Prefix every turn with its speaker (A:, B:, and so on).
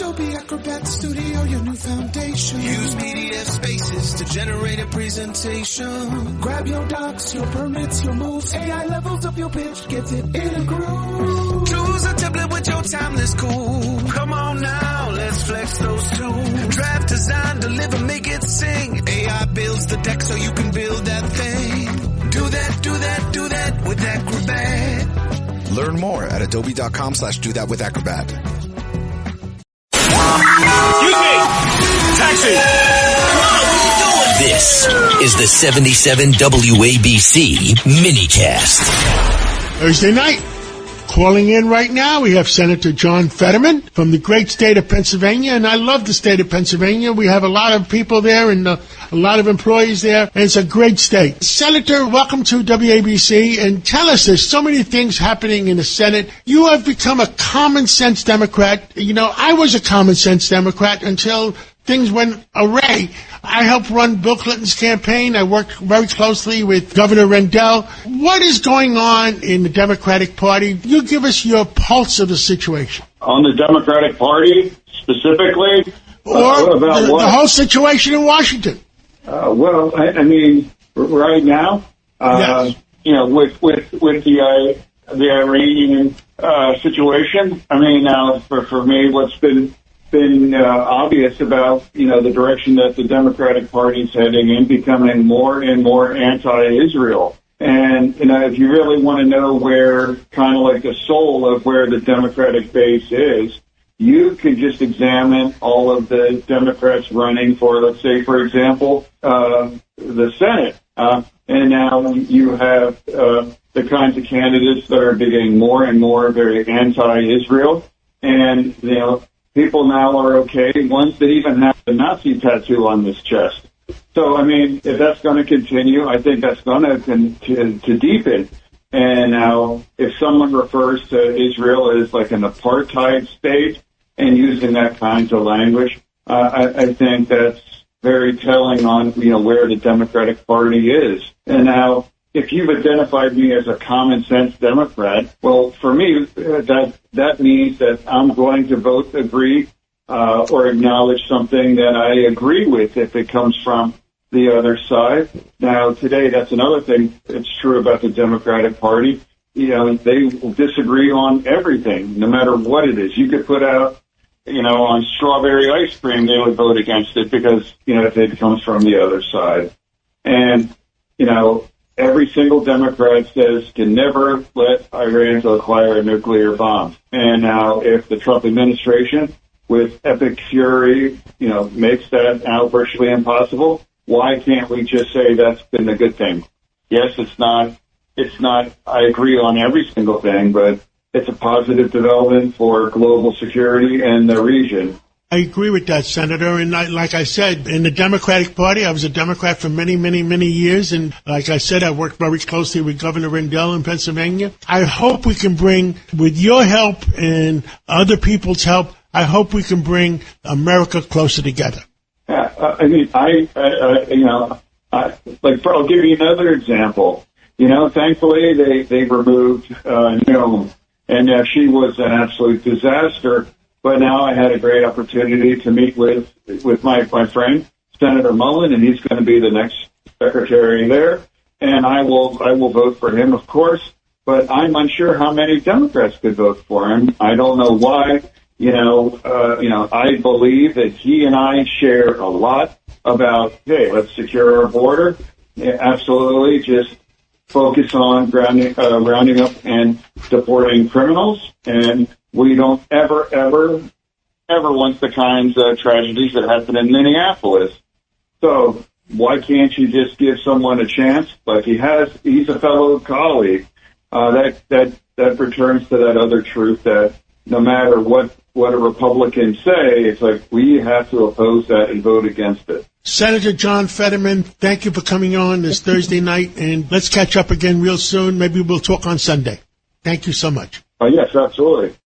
A: Adobe Acrobat Studio, your new foundation. Use media spaces to generate a presentation. Grab your docs, your permits, your moves. AI levels up your pitch, gets it in a groove. Choose a template with your timeless cool. Come on now, let's flex those tools. Draft, design, deliver, make it sing. AI builds the deck so you can build that thing. Do that, do that, do that with Acrobat.
B: Learn more at adobe.com/do-that-with-Acrobat.
C: Excuse me! Taxi!
D: This is the 77 WABC minicast.
E: Thursday night. Calling in right now, we have Senator John Fetterman from the great state of Pennsylvania, and I love the state of Pennsylvania. We have a lot of people there and a lot of employees there, and it's a great state. Senator, welcome to WABC, and tell us, there's so many things happening in the Senate. You have become a common sense Democrat. You know, I was a common sense Democrat until things went awry. I helped run Bill Clinton's campaign. I worked very closely with Governor Rendell. What is going on in the Democratic Party? You give us your pulse of the situation.
F: On the Democratic Party specifically?
E: Or the whole situation in Washington?
F: Well, I mean, right now,
E: yes.
F: You know, with the Iranian situation, I mean, now for me, what's been obvious about, you know, the direction that the Democratic Party is heading in, becoming more and more anti-Israel. And, you know, if you really want to know where kind of like the soul of where the Democratic base is, you can just examine all of the Democrats running for, let's say, for example, the Senate. And now you have the kinds of candidates that are getting more and more very anti-Israel. And, you know, people now are okay, ones that even have the Nazi tattoo on this chest. So, I mean, if that's going to continue, I think that's going to deepen. And now, if someone refers to Israel as like an apartheid state and using that kind of language, I think that's very telling on, you know, where the Democratic Party is. And now, if you've identified me as a common sense Democrat, well, for me, that means that I'm going to vote agree or acknowledge something that I agree with if it comes from the other side. Now, today, that's another thing that's true about the Democratic Party. You know, they will disagree on everything, no matter what it is. You could put out, you know, on strawberry ice cream, they would vote against it because, you know, if it comes from the other side. And, you know, every single Democrat says can never let Iran acquire a nuclear bomb. And now if the Trump administration, with epic fury, you know, makes that now virtually impossible, why can't we just say that's been a good thing? Yes, it's not, I agree on every single thing, but it's a positive development for global security in the region.
E: I agree with that, Senator. And like I said, in the Democratic Party, I was a Democrat for many, many, many years. And like I said, I worked very closely with Governor Rendell in Pennsylvania. I hope we can bring, with your help and other people's help, I hope we can bring America closer together.
F: Yeah, I mean, I'll give you another example. You know, thankfully, they removed Noam, and she was an absolute disaster. But now I had a great opportunity to meet with my friend, Senator Mullen, and he's going to be the next secretary there. And I will vote for him, of course, but I'm unsure how many Democrats could vote for him. I don't know why. I believe that he and I share a lot about, hey, let's secure our border. Yeah, absolutely. Just focus on rounding up and deporting criminals, and we don't ever want the kinds of tragedies that happen in Minneapolis. So why can't you just give someone a chance? Like he's a fellow colleague. That returns to that other truth that no matter what a Republican say, it's like we have to oppose that and vote against it.
E: Senator John Fetterman, thank you for coming on this Thursday night, and let's catch up again real soon. Maybe we'll talk on Sunday. Thank you so much.
F: Yes, absolutely.